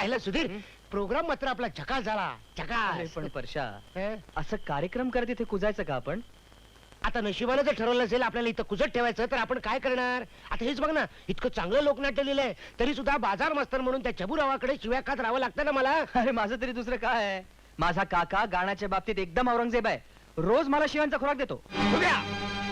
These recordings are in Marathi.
आयला सुधीर, प्रोग्राम मात्र आपला झकास झाला, झकास. पण परशा, हं? असं कार्यक्रम करत इथे कुजायचं का आपण? आता नशिबानं जर ठरवलं असेल आपल्याला इथं कुजत ठेवायचं, तर आपण काय करणार? आता हेच बघ ना, इतकं चांगलं लोकनाट्य लिहिलंय तरी सुद्धा बाजार मास्तर म्हणून त्या चबुरावाकडे शिव्या खात राहावं लागतं ना मला. अरे माझं तरी दुसरं काय आहे? माझा काका गाण्याच्या बाबतीत एकदम औरंगजेब आहे. रोज मला शिवांचा खुराक देतो.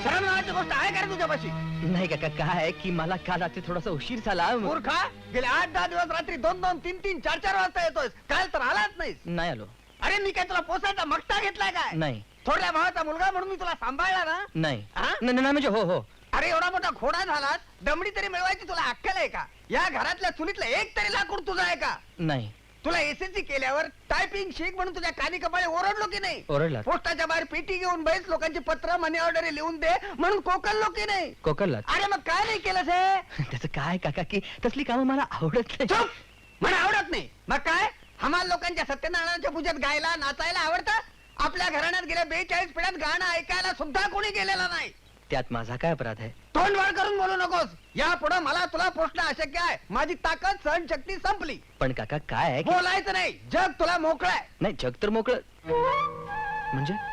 सरळ नावाची गोष्ट आहे का रे तुझ्यापाशी? नाही काका, काय आहे की मला काल रात्री थोडासा उशीर झाला. मूर्खा, गेले 8-10 दिवस रात्री 2-2, 3-3, 4-4 वाजता येतोय. काल तर आलाच नाहीस. नाही आलो. अरे मी काय तुला पोसायचा मगता घेतलाय काय? नाही थोरल्या भावाचा मुलगा म्हणून मी तुला सांभाळला ना. नाही हा? नाही म्हणजे हो हो. अरे एवढा मोठा घोडा झालास, दमडी तरी मिळवायची तुला अक्कल आहे का? या घरातल्या चुलीतलं एक तरी लाकूड तुझं आहे का? नाही. तुला एसएससी केल्यावर टायपिंग शिक म्हणून तुझ्या कानी कपाळे ओरडलो की नाही? ओरडला. पोस्टाच्या बाहेर पेटी घेऊन बैस, लोकांची पत्र मनी ऑर्डर लिहून दे म्हणून कोकललो की नाही? कोकणला. अरे मग काय नाही केलं हे? त्याचं काय काका की तसली कामं मला आवडत नाही. चुप! मला आवडत नाही. मग काय? हमाल लोकांच्या सत्यनारायणाच्या पूजेत गायला नाचायला आवडतं? आपल्या घराण्यात गेल्या 42 पिढ्यात गाणं ऐकायला सुद्धा कोणी गेलेला नाही. त्यात माझा काय अपराध आहे? तोंड वाढ करून बोलू नकोस. या पुढे मला तुला पोचणं अशक्य आहे. माझी ताकद सहनशक्ती संपली. पण काका काय आहे की- बोलायचं नाही. जग तुला मोकळं आहे. नाही जग तर मोकळं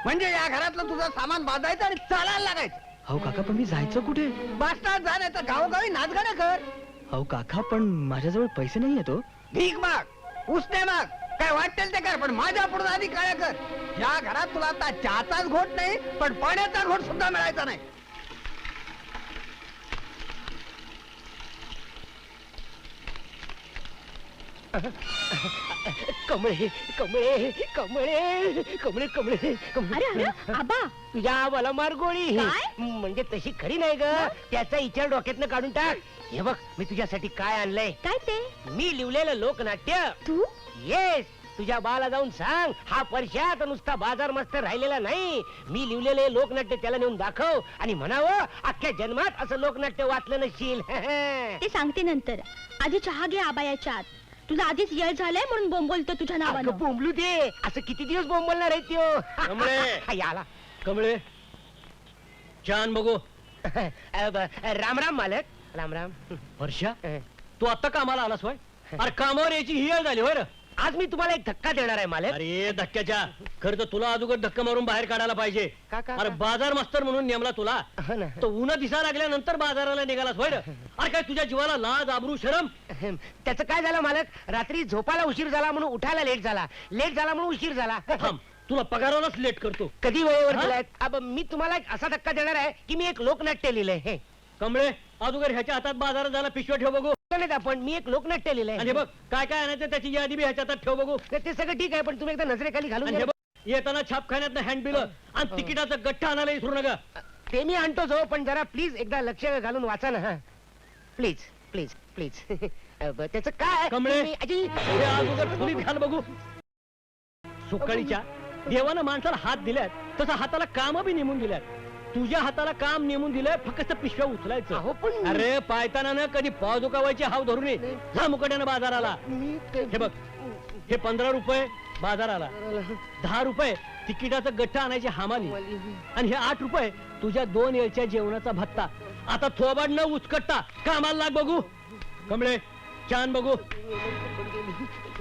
म्हणजे या घरातलं तुझं सामान बांधायचं आणि चालायला लागायचं. हो काका, पण मी जायचं कुठे? बास्टात जा, नाही तर गावोगावी नाचगाणं कर. हो काका, पण माझ्याजवळ पैसे नाही येतो. भीक माग, उसने माग, काय वाटेल ते कर, पण माझ्या पुढे आधी काय कर. या घरात तुला आता चहाचाच घोट नाही, पण पाण्याचा घोट सुद्धा मिळायचा नाही. कमळे कमळे कमळे कमळे कमळे अरे अरे आबा, तुझ्या मला मार गोळी. काय? म्हणजे तशी खरी नाही ग, त्याचा विचार डोक्यातनं काढून टाक. हे बघ, मी तुझ्यासाठी काय आणलंय. काय ते? मी लिवलेलं लोकनाट्य. तू? येस, तुझ्या बाला जाऊन सांग, हा परशात नुसता बाजार मास्तर राहिलेला नाही. मी लिवलेले लोकनाट्य त्याला नेऊन दाखव आणि म्हणावं, अख्ख्या जन्मात असं लोकनाट्य वाचलं नसशील. ते सांगते नंतर. आधी चहा घे आबा याच्या आत. तुझा आधीच येळ झालाय म्हणून बोंबलतो तुझ्या नावानं. अगं, बोंबलू दे. असं किती दिवस बोंबलणार आहे त्यो? कमळे. याला कमळे, छान बघू. राम राम मालक, राम राम. वर्षा, तू आता कामाला आलास होय? अरे कामावर यायची ही वेळ झाली होय रे? आज मी तुम्हाला एक धक्का देणार आहे मालक. अरे धक्क्याच्या, खरं तर तुला अगोदर धक्का मारून बाहेर काढायला पाहिजे. का, का, अरे का? बाजार मास्तर म्हणून नेमला तुला, हो ना. तर उन्हा दिसा लागल्यानंतर बाजाराला निघालास होय रे? अरे काय तुझ्या जीवाला लाज आबरू शरम? त्याचं काय झालं मालक, रात्री झोपायला उशीर झाला म्हणून उठायला लेट झाला, लेट झाला म्हणून उशीर झाला. थांब, तुला पगारालाच लेट करतो. कधी वेळेवर हा? केलाय? अब मी तुम्हाला एक असा धक्का देणार आहे की मी एक लोकनाट्य लिहिलंय. हे कमळे, अगोदर ह्याच्या हातात बाजारात जायला पिशव्या ठेव बघू. नाही आपण, मी एक लोकनाट्य लिहिलंय. आणि हे बघ, काय काय आणायचं त्याची यादी बी ह्याच्या हातात ठेव बघू. ते सगळं ठीक आहे, पण तुम्ही एकदा नजरेखाली घालून आणि हे घ्या. बघ, येताना छापखान्यात हँडबिल आणि तिकिटाचा गठ्ठा आणायला विसरू नका. ते मी आणतोच हो, पण जरा प्लीज एकदा लक्ष घालून वाचा ना. हा प्लीज प्लीज प्लीज. त्याचं काय कमळे, तुम्ही- अजी, हे अगोदर खोलीत घाल बघू. सुकाळीच्या देवानं माणसाला हात दिल्यात तसं हाताला काम बी नेमून दिल्यात. तुझ्या हाताला काम नेमून दिलंय फक्त पिशव्या उचलायचं. अहो, पण अरे पायताना न कधी पाव दुखावायची हाव धरून ये. जा मुकट्यानं बाजाराला. मी ते- हे बघ, हे 15 रुपये बाजाराला, 10 रुपये तिकिटाचं गठ्ठा आणायची हमाली, आणि हे 8 रुपये तुझ्या 2 वेळच्या जेवणाचा भत्ता. आता थोबाड न उचकटता कामाला लाग बघू. कमळे, छान बघू.